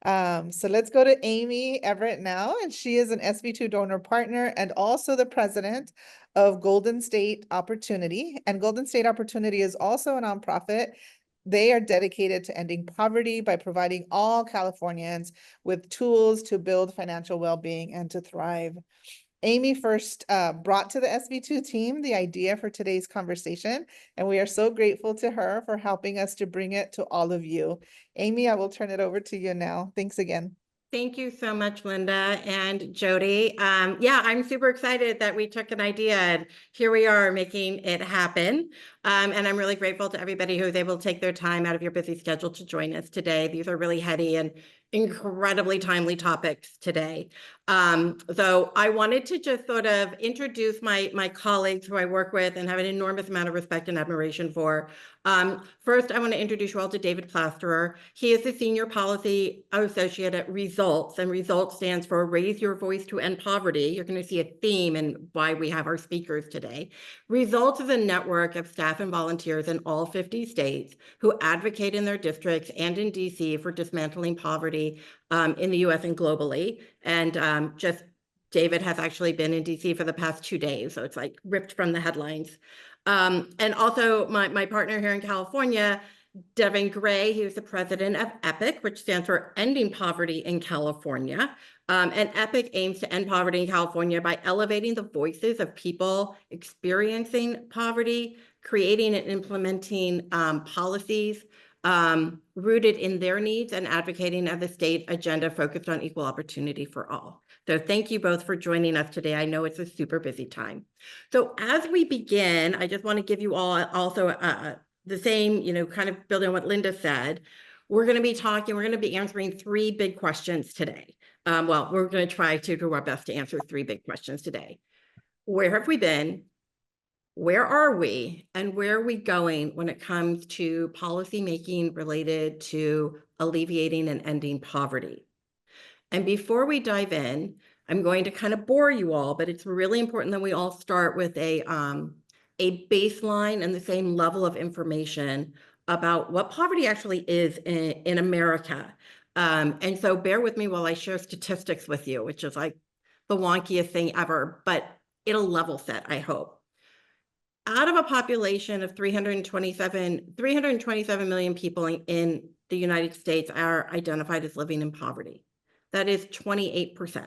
So let's go to Amy Everitt now, and she is an SB2 donor partner and also the president of Golden State Opportunity. And Golden State Opportunity is also a nonprofit. They are dedicated to ending poverty by providing all Californians with tools to build financial well-being and to thrive. Amy first brought to the SB2 team the idea for today's conversation, and we are so grateful to her for helping us to bring it to all of you. Amy, I will turn it over to you now. Thanks again. Thank you so much, Linda and Jody. Yeah, I'm super excited that we took an idea and here we are making it happen. And I'm really grateful to everybody who was able to take their time out of your busy schedule to join us today. These are really heady and incredibly timely topics today. So I wanted to just sort of introduce my colleagues who I work with and have an enormous amount of respect and admiration for. First, I want to introduce you all to David Plasterer. He is the Senior Policy Associate at Results, and Results stands for Raise Your Voice to End Poverty. You're going to see a theme in why we have our speakers today. Results is a network of staff and volunteers in all 50 states who advocate in their districts and in DC for dismantling poverty in the US and globally. And just David has actually been in DC for the past 2 days, so it's like ripped from the headlines. And also my partner here in California, Devin Gray, he was the president of EPIC, which stands for Ending Poverty in California. And EPIC aims to end poverty in California by elevating the voices of people experiencing poverty, creating and implementing policies rooted in their needs and advocating of the state agenda focused on equal opportunity for all. So thank you both for joining us today. I know it's a super busy time. So as we begin, I just want to give you all also the same, kind of building on what Linda said. We're going to be answering 3 big questions today. Well, we're going to try to do our best to answer 3 big questions today. Where have we been? Where are we? And where are we going when it comes to policy making related to alleviating and ending poverty? And before we dive in, I'm going to kind of bore you all, but it's really important that we all start with a baseline and the same level of information about what poverty actually is in America. And so bear with me while I share statistics with you, which is like the wonkiest thing ever, but it'll level set, I hope. Out of a population of 327 million people in the United States are identified as living in poverty. That is 28%.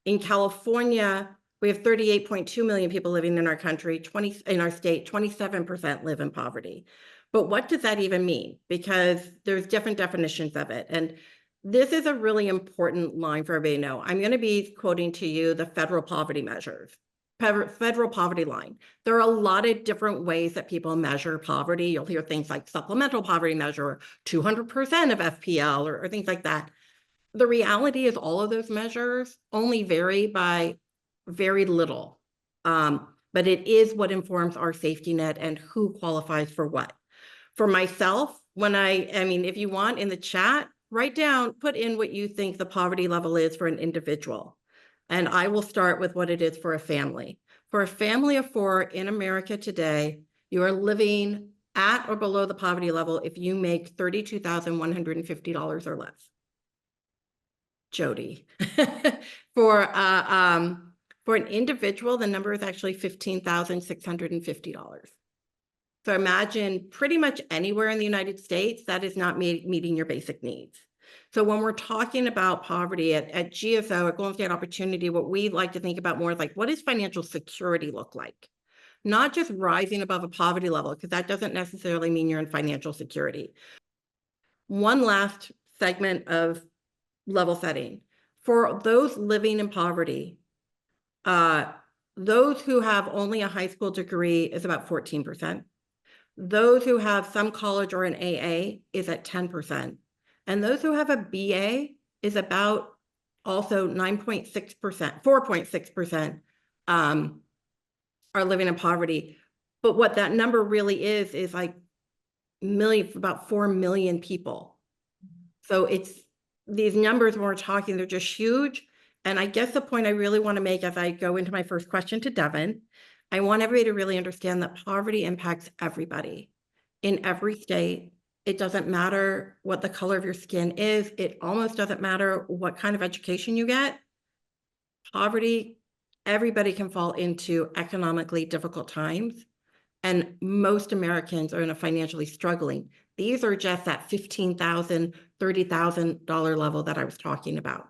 In California, we have 38.2 million people living in our country, in our state, 27% live in poverty. But what does that even mean? Because there's different definitions of it. And this is a really important line for everybody to know. I'm going to be quoting to you the federal poverty measures, federal poverty line. There are a lot of different ways that people measure poverty. You'll hear things like supplemental poverty measure, 200% of FPL, or things like that. The reality is all of those measures only vary by very little, but it is what informs our safety net and who qualifies for what. For myself, if you want in the chat, write down, put in what you think the poverty level is for an individual. And I will start with what it is for a family. For a family of 4 in America today, you are living at or below the poverty level if you make $32,150 or less. Jody. For an individual, the number is actually $15,650. So imagine pretty much anywhere in the United States, that is not meeting your basic needs. So when we're talking about poverty at GSO, at Golden State Opportunity, what we like to think about more is like, what does financial security look like? Not just rising above a poverty level, because that doesn't necessarily mean you're in financial security. One last segment of level setting. For those living in poverty, those who have only a high school degree is about 14%. Those who have some college or an AA is at 10%. And those who have a BA is about also 9.6%, 4.6% are living in poverty. But what that number really is like about 4 million people. So it's these numbers when we're talking, they're just huge. And I guess the point I really want to make as I go into my first question to Devin, I want everybody to really understand that poverty impacts everybody in every state, It doesn't matter what the color of your skin is. It almost doesn't matter what kind of education you get. Poverty, everybody can fall into economically difficult times. And most Americans are in a financially struggling. These are just that $15,000, $30,000 level that I was talking about.